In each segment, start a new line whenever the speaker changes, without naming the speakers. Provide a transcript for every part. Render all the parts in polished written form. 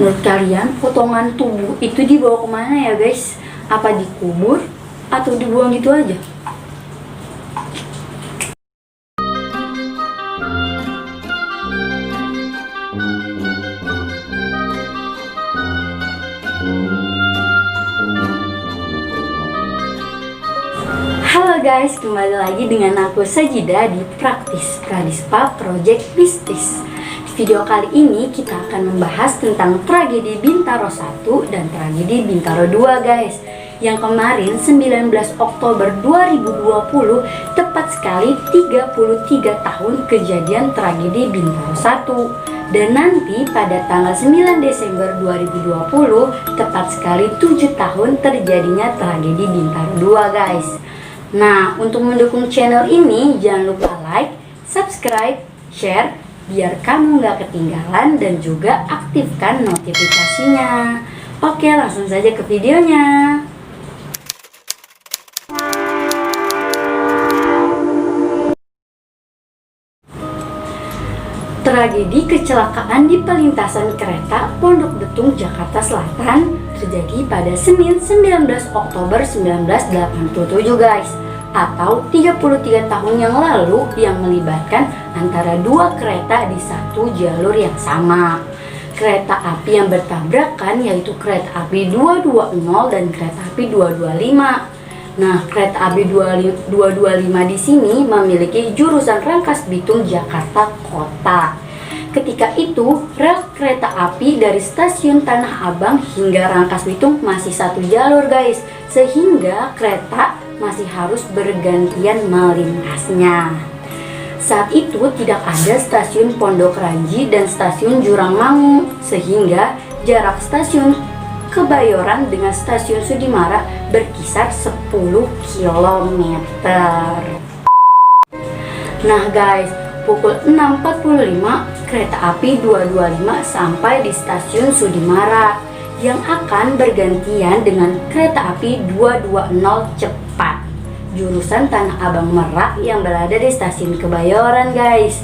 Menurut kalian potongan tubuh itu dibawa kemana ya guys? Apa dikubur atau dibuang gitu aja? Halo guys, kembali lagi dengan aku Sajida di Praktis Pradispa Project Bisnis. Di video kali ini kita akan membahas tentang tragedi Bintaro 1 dan tragedi Bintaro 2 guys. Yang kemarin 19 Oktober 2020 tepat sekali 33 tahun kejadian tragedi Bintaro 1. Dan nanti pada tanggal 9 Desember 2020 tepat sekali 7 tahun terjadinya tragedi Bintaro 2 guys. Nah, untuk mendukung channel ini jangan lupa like, subscribe, share biar kamu nggak ketinggalan dan juga aktifkan notifikasinya. Oke, langsung saja ke videonya. Tragedi kecelakaan di perlintasan kereta Pondok Betung, Jakarta Selatan terjadi pada Senin 19 Oktober 1987 guys, atau 33 tahun yang lalu, yang melibatkan antara dua kereta di satu jalur yang sama. Kereta api yang bertabrakan yaitu kereta api 220 dan kereta api 225. Nah, kereta api 225 di sini memiliki jurusan Rangkas Bitung, Jakarta Kota. Ketika itu, rel kereta api dari stasiun Tanah Abang hingga Rangkas Bitung masih satu jalur guys, sehingga kereta masih harus bergantian melintasnya. Saat itu tidak ada stasiun Pondok Ranji dan stasiun Jurangmangu, sehingga jarak stasiun Kebayoran dengan stasiun Sudimara berkisar 10 km. Nah guys, pukul 6.45 kereta api 225 sampai di stasiun Sudimara yang akan bergantian dengan kereta api 220 cepat jurusan Tanah Abang Merak yang berada di stasiun Kebayoran guys.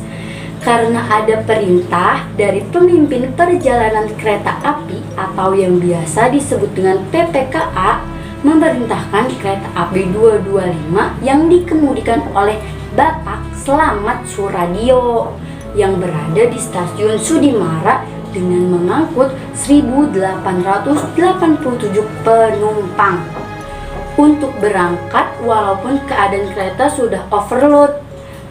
Karena ada perintah dari pemimpin perjalanan kereta api atau yang biasa disebut dengan PPKA memerintahkan kereta api 225 yang dikemudikan oleh Bapak Slamet Suradio yang berada di stasiun Sudimara dengan mengangkut 1.887 penumpang untuk berangkat walaupun keadaan kereta sudah overload.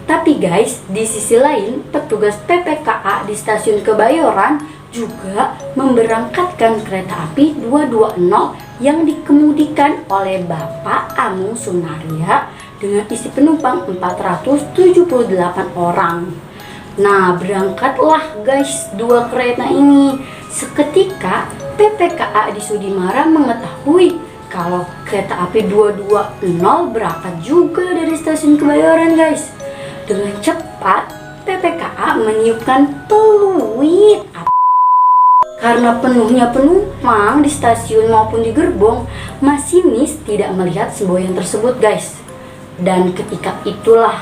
Tapi guys, di sisi lain petugas PPKA di stasiun Kebayoran juga memberangkatkan kereta api 220 yang dikemudikan oleh Bapak Amung Sunaria dengan isi penumpang 478 orang. Nah, berangkatlah guys dua kereta ini. Seketika PPKA di Sudimara mengetahui kalau kereta api 220 berangkat juga dari stasiun Kebayoran guys. Dengan cepat PPKA meniupkan peluit. Karena penuhnya penumpang di stasiun maupun di gerbong, masinis tidak melihat semboyan tersebut guys. Dan ketika itulah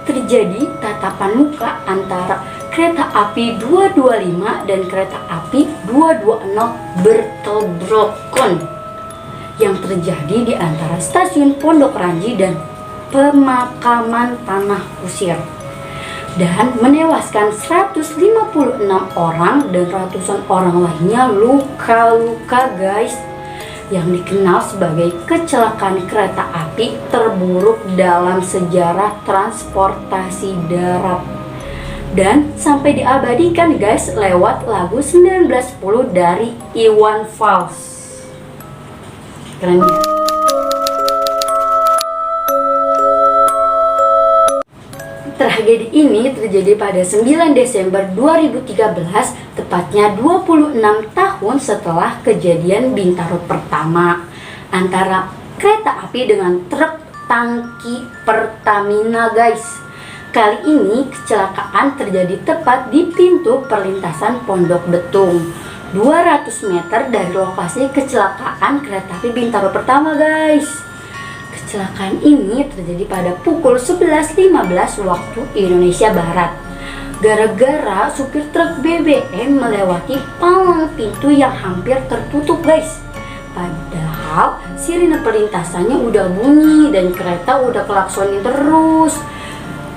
terjadi tatapan muka antara kereta api 225 dan kereta api 220 bertabrakan yang terjadi di antara stasiun Pondok Ranji dan Pemakaman Tanah Kusir, dan menewaskan 156 orang dan ratusan orang lainnya luka-luka guys, yang dikenal sebagai kecelakaan kereta api terburuk dalam sejarah transportasi darat dan sampai diabadikan guys lewat lagu 1910 dari Iwan Fals. Keren ya? Tragedi ini terjadi pada 9 Desember 2013, tepatnya 26 tahun setelah kejadian Bintaro pertama antara kereta api dengan truk tangki Pertamina guys. Kali ini kecelakaan terjadi tepat di pintu perlintasan Pondok Betung, 200 meter dari lokasi kecelakaan kereta api Bintaro pertama guys. Kecelakaan ini terjadi pada pukul 11.15 waktu Indonesia Barat. gara-gara supir truk BBM melewati palang pintu yang hampir tertutup guys. Padahal sirine perlintasannya udah bunyi dan kereta udah klaksonin terus.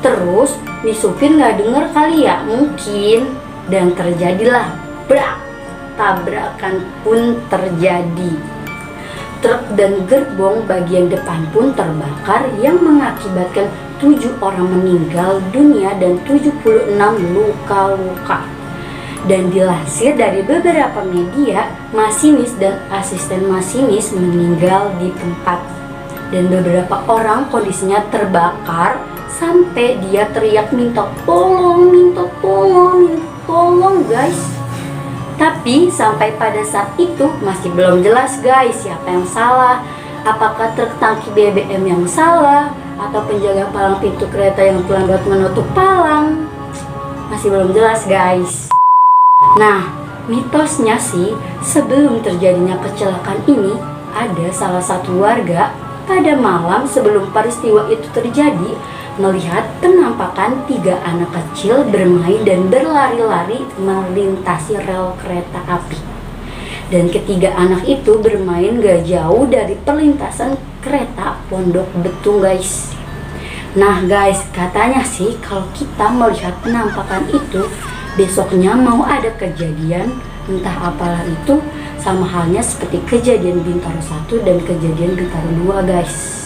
Terus nih supir nggak denger kali ya mungkin, dan terjadilah brak, tabrakan pun terjadi. Truk dan gerbong bagian depan pun terbakar yang mengakibatkan 7 orang meninggal dunia dan 76 luka-luka. Dan dilansir dari beberapa media, masinis dan asisten masinis meninggal di tempat. Dan beberapa orang kondisinya terbakar sampai dia teriak minta tolong, minta tolong, minta tolong guys. Tapi sampai pada saat itu masih belum jelas guys siapa yang salah. Apakah truk tangki BBM yang salah atau penjaga palang pintu kereta yang terlambat menutup palang? Masih belum jelas guys. Nah, mitosnya sih sebelum terjadinya kecelakaan ini ada salah satu warga pada malam sebelum peristiwa itu terjadi melihat penampakan 3 anak kecil bermain dan berlari-lari melintasi rel kereta api. Dan ketiga anak itu bermain gak jauh dari perlintasan kereta Pondok Betung guys. Nah guys, katanya sih kalau kita melihat penampakan itu, besoknya mau ada kejadian, entah apalah itu, sama halnya seperti kejadian Bintaro 1 dan kejadian Bintaro 2 guys.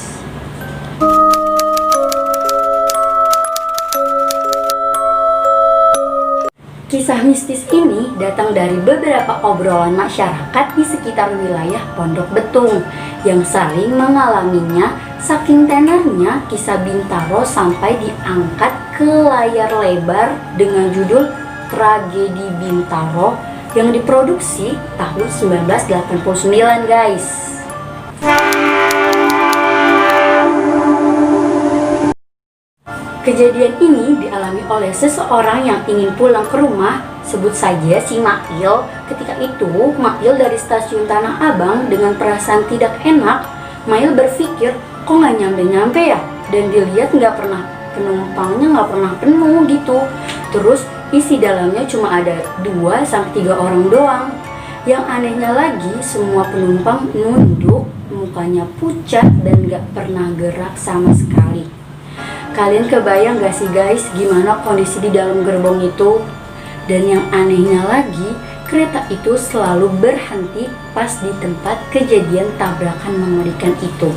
Kisah mistis ini datang dari beberapa obrolan masyarakat di sekitar wilayah Pondok Betung yang saling mengalaminya. Saking tenernya, kisah Bintaro sampai diangkat ke layar lebar dengan judul Tragedi Bintaro yang diproduksi tahun 1989 guys. Kejadian ini dialami oleh seseorang yang ingin pulang ke rumah, sebut saja si Mail. Ketika itu, Mail dari stasiun Tanah Abang dengan perasaan tidak enak. Mail berpikir, kok nggak nyampe-nyampe ya? Dan dilihat penumpangnya nggak pernah penuh gitu. Terus isi dalamnya cuma ada 2-3 orang doang. Yang anehnya lagi, semua penumpang nunduk, mukanya pucat dan nggak pernah gerak sama sekali. Kalian kebayang gak sih guys gimana kondisi di dalam gerbong itu? Dan yang anehnya lagi, kereta itu selalu berhenti pas di tempat kejadian tabrakan mengerikan itu.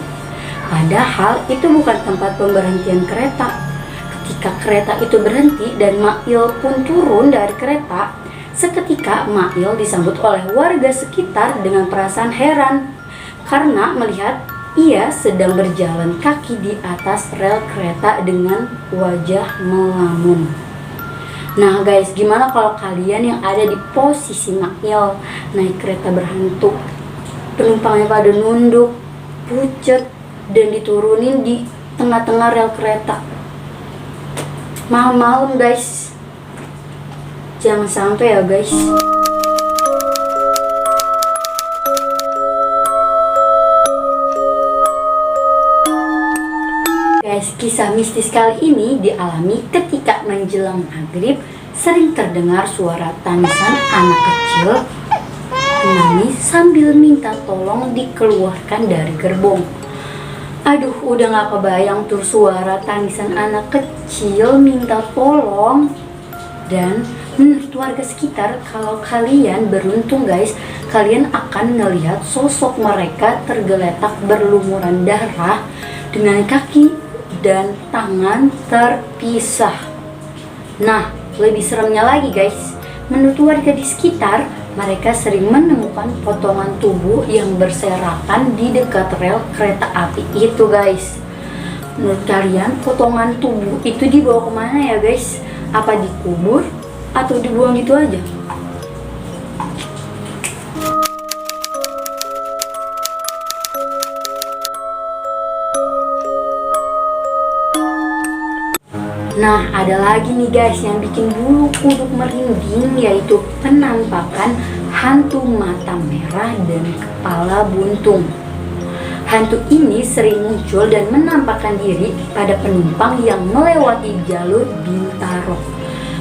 Padahal itu bukan tempat pemberhentian kereta. Ketika kereta itu berhenti dan Mail pun turun dari kereta, seketika Mail disambut oleh warga sekitar dengan perasaan heran karena melihat ia sedang berjalan kaki di atas rel kereta dengan wajah melamun. Nah guys, gimana kalau kalian yang ada di posisi Mail naik kereta berhantu, penumpangnya pada nunduk, pucat, dan diturunin di tengah-tengah rel kereta malam-malam guys. Jangan sampai ya guys. Kisah mistis kali ini dialami ketika menjelang maghrib sering terdengar suara tangisan anak kecil menangis sambil minta tolong dikeluarkan dari gerbong. Aduh, udah gak kebayang tuh suara tangisan anak kecil minta tolong. Dan menurut warga sekitar, kalau kalian beruntung guys, kalian akan melihat sosok mereka tergeletak berlumuran darah dengan kaki dan tangan terpisah. Nah, lebih seremnya lagi guys, menurut warga di sekitar, mereka sering menemukan potongan tubuh yang berserakan di dekat rel kereta api itu guys. Menurut kalian, potongan tubuh itu dibawa kemana ya guys? Apa dikubur atau dibuang gitu aja? Nah, ada lagi nih guys yang bikin bulu kuduk merinding, yaitu penampakan hantu mata merah dan kepala buntung. Hantu ini sering muncul dan menampakkan diri pada penumpang yang melewati jalur Bintaro.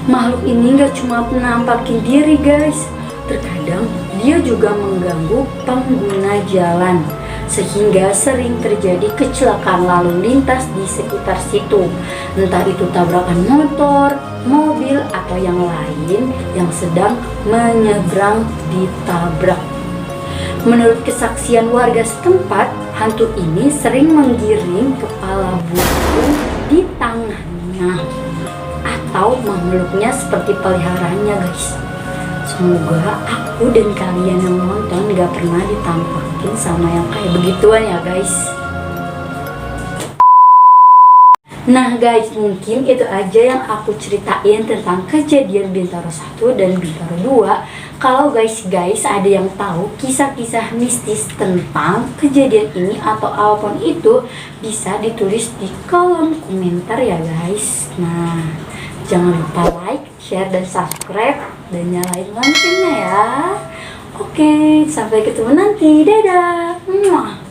Makhluk ini gak cuma menampakkan diri guys, terkadang dia juga mengganggu pengguna jalan, sehingga sering terjadi kecelakaan lalu lintas di sekitar situ. Entah itu tabrakan motor, mobil, atau yang lain yang sedang menyeberang ditabrak. Menurut kesaksian warga setempat, hantu ini sering menggiring kepala burung di tangannya atau memeluknya seperti peliharaannya guys. Semoga aku dan kalian yang nonton gak pernah ditampakin sama yang kayak begituan ya guys. Nah guys, mungkin itu aja yang aku ceritain tentang kejadian Bintaro 1 dan Bintaro 2. Kalau guys ada yang tahu kisah-kisah mistis tentang kejadian ini atau apapun itu, bisa ditulis di kolom komentar ya guys. Nah, jangan lupa like, share, dan subscribe, dan nyalain loncengnya ya. Oke, sampai ketemu nanti. Dadah. Muah.